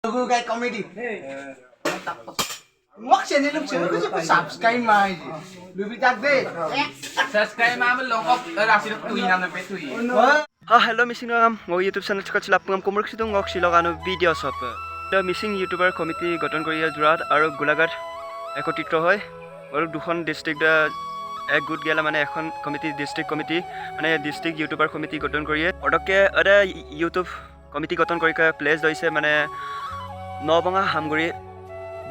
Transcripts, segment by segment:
Logo guy comedy. Ngok channel ko subscribe mai. Lubi tak de. Subscribe ma longkok rasi tui nam pe tui. Ha hello missing ngam ngok YouTube channel chka chila pungam komur khitu ngok silogano video sop. The missing YouTuber committee গঠন করিয়া জুরাত আৰু গোলাঘাট একত্ৰিত হয় আৰু দুখন district এক good গেলা মানে এখন কমিটি ডিস্ট্রিক্ট কমিটি মানে ডিস্ট্রিক্ট ইউটিউবার কমিটি গঠন করিয়ে অটকে আরে ইউটিউব কমিটি গঠন করিকা প্লেস দইছে মানে নবঙা হামগুৰি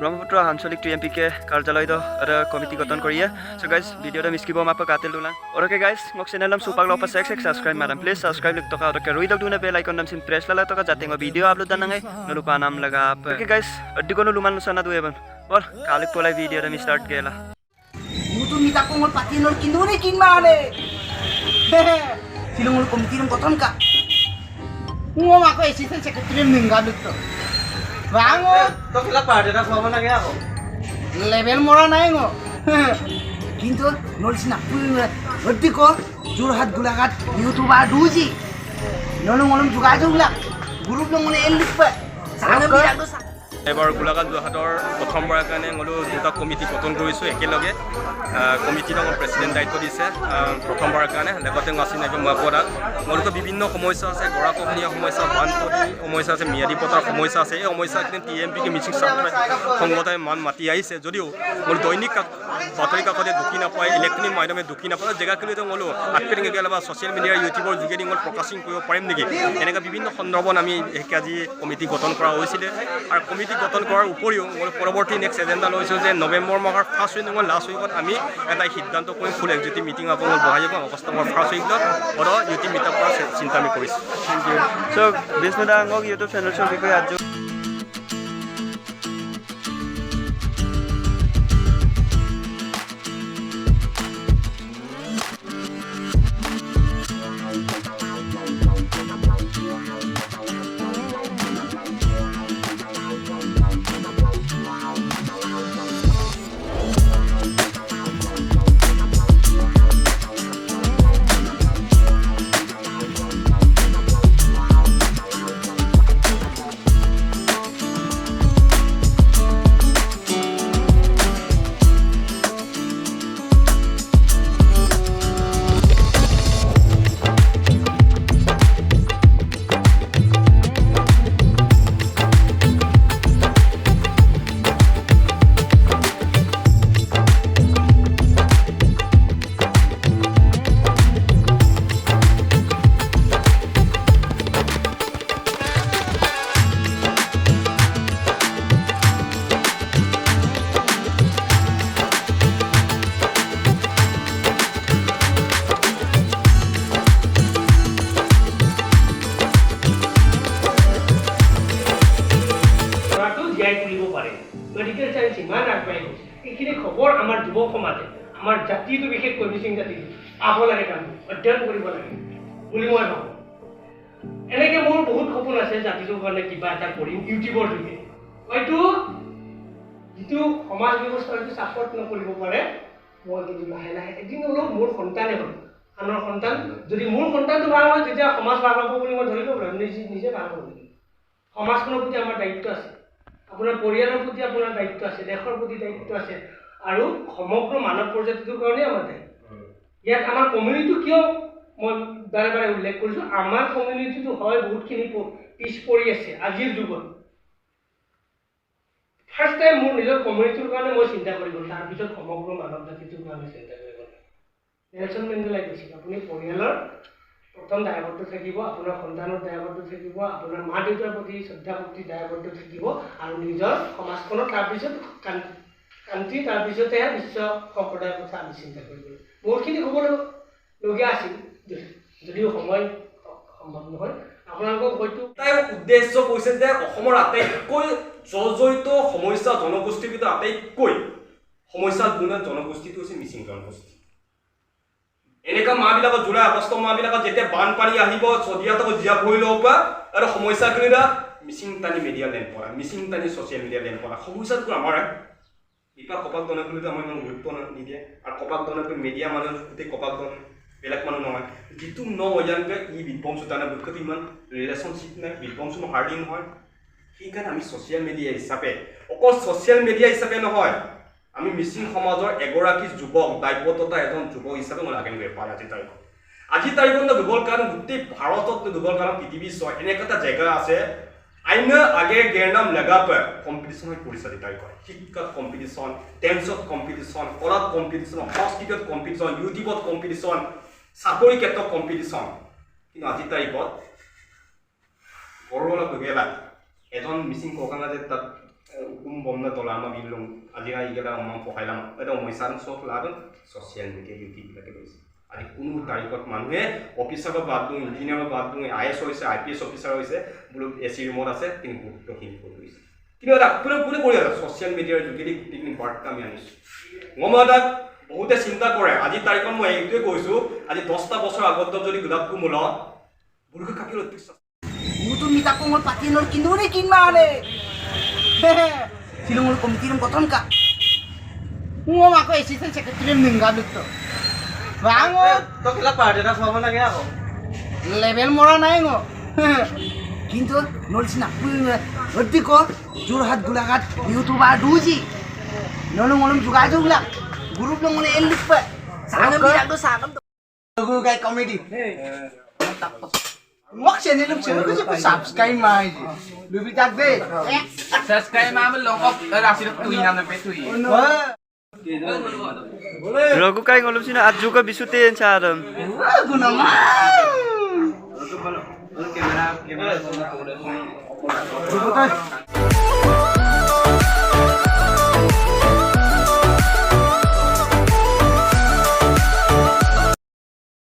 ব্ৰহ্মপুত্ৰ আঞ্চলিক টিএমপিকে কাৰ্যালয়ত আরে কমিটি গঠন করিয়ে সো গাইস ভিডিওটা মিস কিব মাপা কাটেল দুলা ওরকে গাইস মোক চ্যানেলম সুপাক লপা সেক সাবস্ক্রাইব মারাম প্লিজ সাবস্ক্রাইব লিখ টকা ওরকে রই দক দুনে বেল আইকন নাম সিন প্রেস লালা টকা যাতে ভিডিও আপলোড দানাঙ্গাই নলুপা নাম লাগা ওকে গাইস অড্ডি কোনো লুমান লুসানা দুয়েবন বল কালিক পলাই ভিডিওটা মি স্টার্ট গেলা Mutu minta kongol patinor kinduri kin mane. Silungul komiti ng koton ka. Ngom ako assistant secretary mingga dito. Bango. To kila party na sama lagi ako. Level mora nai ngo. Kinto nolis na puin oddi ko Jorhat Gulagat YouTuber duji. Nolong olong juga jugla. Group lo ngone elik pa. Sana bilang do sa. এবাৰ গোলাঘাট যোৰহাটৰ প্ৰথমবাৰৰ কাৰণে মই দুটা committee গঠন কৰিছোঁ একেলগে কমিটিৰ মোৰ প্ৰেচিডেণ্ট দায়িত্ব দিছে প্ৰথমবাৰৰ কাৰণে লগতে আছিল নাকি মই পৰাত মোৰতো বিভিন্ন সমস্যা আছে গৰাখহনীয়া সমস্যা বানপতি সমস্যা আছে ম্যাদী পতাৰ সমস্যা আছে এই সমস্যাখিনি টিএমপিকে মিচিং সংগঠনে মান মাতি আহিছে যদিও মোৰ দৈনিক বাতৰি কাকতে ঢুকি নাপায় ইলেক্ট্ৰনিক মাধ্যমে ঢুকি নাপায় জেগাখিনিতে মই আগপিনে গেলে বা ছ'চিয়েল মিডিয়াৰ ইউটিউবৰ যোগেদি মই প্ৰকাশিং কৰিব পাৰিম নেকি এনেকুৱা বিভিন্ন সন্দৰ্ভত আমি আজি কমিটি গঠন কৰা হৈছিলে আৰু কমিটি গঠন কৰাৰ উপৰিও মই পৰৱৰ্তী নেক্সট এজেণ্ডা লৈছোঁ যে নৱেম্বৰ মাহৰ ফাৰ্ষ্ট উইক লাষ্ট উইকত আমি এটা সিদ্ধান্ত কৰিম ফুল এক্সিকিউটিভ মিটিং আপোনালোক বহাই যাব আগষ্ট মাহৰ ফাৰ্ষ্ট উইকত আৰু ইউটিউব মিটআপ কৰাৰ চিন্তা আমি কৰিছোঁ থেংক ইউ চ' বিষ্ণুদা মোক ইউটিউব চেনেলৰ বিষয়ে আজি মেডিকেল সায়েন্স ইমান আগবাঢ়ি গৈছে এইখিনি খবৰ আমাৰ যুৱ সমাজে আমাৰ জাতিটো বিশেষকৈ মিচিং জাতি পাব লাগে কাম অধ্যয়ন কৰিব লাগে বুলি মই ভাবোঁ এনেকৈ মোৰ বহুত সপোন আছে জাতিটোৰ কাৰণে কিবা এটা কৰিম ইউটিউবৰ যোগে হয়তো যিটো সমাজ ব্যৱস্থা হয়তো ছাপৰ্ট নকৰিব পাৰে মই কিন্তু লাহে লাহে এদিন হ'লেও মোৰ সন্তানে হ'ল আনৰ সন্তান যদি মোৰ সন্তানটো ভাল হয় তেতিয়া সমাজ ভাল হ'ব বুলি মই ধৰি ল'ব লাগিব নিজে ভাল হ'ব সমাজখনৰ প্ৰতি আমাৰ দায়িত্ব আছে আপোনাৰ পৰিয়ালৰ প্ৰতি আপোনাৰ দায়িত্ব আছে দেশৰ প্ৰতি দায়িত্ব আছে আৰু সমগ্ৰ মানৱ প্ৰজাতিটোৰ কাৰণে আমাৰ দায়িত্ব ইয়াত আমাৰ কমিউনিটি কিয় মই বাৰে বাৰে উল্লেখ কৰিছোঁ আমাৰ কমিউনিটিটো হয় বহুতখিনি পিছ পৰি আছে আজিৰ যুগত ফাৰ্ষ্ট টাইম মোৰ নিজৰ কমিউনিটিৰ কাৰণে মই চিন্তা কৰিব তাৰপিছত সমগ্ৰ মানৱ জাতিটোৰ কাৰণে চিন্তা কৰিব নেলছন মেণ্ডেলাই কৈছিল আপুনি পৰিয়ালৰ প্ৰথম দায়বদ্ধ থাকিব আপোনাৰ সন্তানৰ দায়বদ্ধ থাকিব আপোনাৰ মা দেউতাৰ প্ৰতি শ্ৰদ্ধা ভক্তি দায়বদ্ধ থাকিব আৰু নিজৰ সমাজখনৰ তাৰপিছত কাণ্ট্ৰি তাৰপিছতহে বিশ্ব সম্প্ৰদায়ৰ কথা আমি চিন্তা কৰিব লাগিব বহুতখিনি হ'বলগীয়া আছিল যদিও সময় সম্ভৱ নহয় আপোনালোকক হয়তো তাই উদ্দেশ্য কৈছে যে অসমৰ আটাইতকৈ জৰ্জৰিত সমস্যা জনগোষ্ঠীৰ ভিতৰত আটাইতকৈ সমস্যাৰ গুণত জনগোষ্ঠীটো হৈছে মিচিং জনগোষ্ঠী এনেকুৱা মাহবিলাকত জুলাই আগষ্ট মাহবিলাকত যেতিয়া বানপানী আহিব চদিয়াতক জীয়া ভৰি ল'ব পৰা আৰু সমস্যাখিনিৰ মিচিং টানি মিডিয়া লেণ্ড পৰা মিচিং টানি ছ'চিয়েল মিডিয়া লেণ্ড পৰা সমস্যাটো আমাৰ ইপা কপাক দনকলিতো আমাৰ ইমান গুৰুত্ব নিদিয়ে আৰু কপাক দনকলি মিডিয়া মানুহ গোটেই কপাক দন বেলেগ মানুহ নহয় যিটো ন অজানকৈ ই বিধ্বংসতা নাই গোটেইটো ইমান ৰিলেশ্যনশ্বিপ নাই বিধ্বংস হাৰ্ডিং হয় সেইকাৰণে আমি ছ'চিয়েল মিডিয়া হিচাপে অকল ছ'চিয়েল মিডিয়া হিচাপে নহয় আমি মিচিং সমাজৰ এগৰাকী যুৱক দায়বদ্ধতা এজন যুৱক হিচাপে মই আগেন গৈ পাওঁ আজিৰ তাৰিখত কেৱল কাৰণ গোটেই ভাৰতত কেৱল কাৰণ পৃথিৱীৰ এনেকুৱা এটা জেগা আছে আইন আগে গেৰনাম লগাপে কম্পিটিশ্যন হৈ পৰিছে আজিৰ তাৰিখত শিক্ষাত কম্পিটিশ্যন ডেন্সত কম্পিটিশ্যন কলাত কম্পিটিশ্যন সংস্কৃতত কম্পিটিশ্যন ইউটিউবত কম্পিটিশ্যন চাকৰি ক্ষেত্ৰত কম্পিটিশ্যন কিন্তু আজিৰ তাৰিখত বৰবলা গেলা এজন মিচিং ককাঙা যে তাত হুকুম বন্ধ তলা আমাৰ বিলং আজি এইকেইটা আমাক পকাইলাম এটা সমস্যাৰ চব লাভ ছ'চিয়েল মিডিয়া ইউটিউববিলাকে গৈছে আজি কোনো তাৰিখত মানুহে অফিচাৰৰ বাদ দিওঁ ইঞ্জিনিয়াৰৰ বাদ দিওঁ IAS হৈছে IPS অফিচাৰ হৈছে বোলো AC ৰুমত আছে কিন্তু গুৰুত্বহীন হৈ গৈছে কিন্তু এটা কোনে কৰি আছে ছ'চিয়েল মিডিয়াৰ যোগেদি গোটেইখিনি বাৰ্তা আমি আনিছোঁ মই তাক বহুতে চিন্তা কৰে আজিৰ তাৰিখত মই এইটোৱে কৈছোঁ আজি 10টা বছৰ আগত যদি গোলাপ কুমল বুঢ়া কাকিৰ অধ্যক্ষ Mutu minta kongol patinor kinuri kinmane. Silungul komiti ng koton ka. Ngom ako assistant secretary ningga dito. Bango. তো খেলা পার্টি না সব লাগে ako Level mora na ngo. Kinto nolis na odi ko Jorhat gulagat YouTuber duji. Nolong olong juga jugla. Group long oleh elik pa. Sagam bilang do sagam to. Guru kay comedy. Wak channel ng channel ko subscribe mai. Lubi tak de. Subscribe মামে লঙ্ক রাশির তুই নাম pay তুই Ragu kai ngolom sini at juga bisutin charem. Guna mah. Camera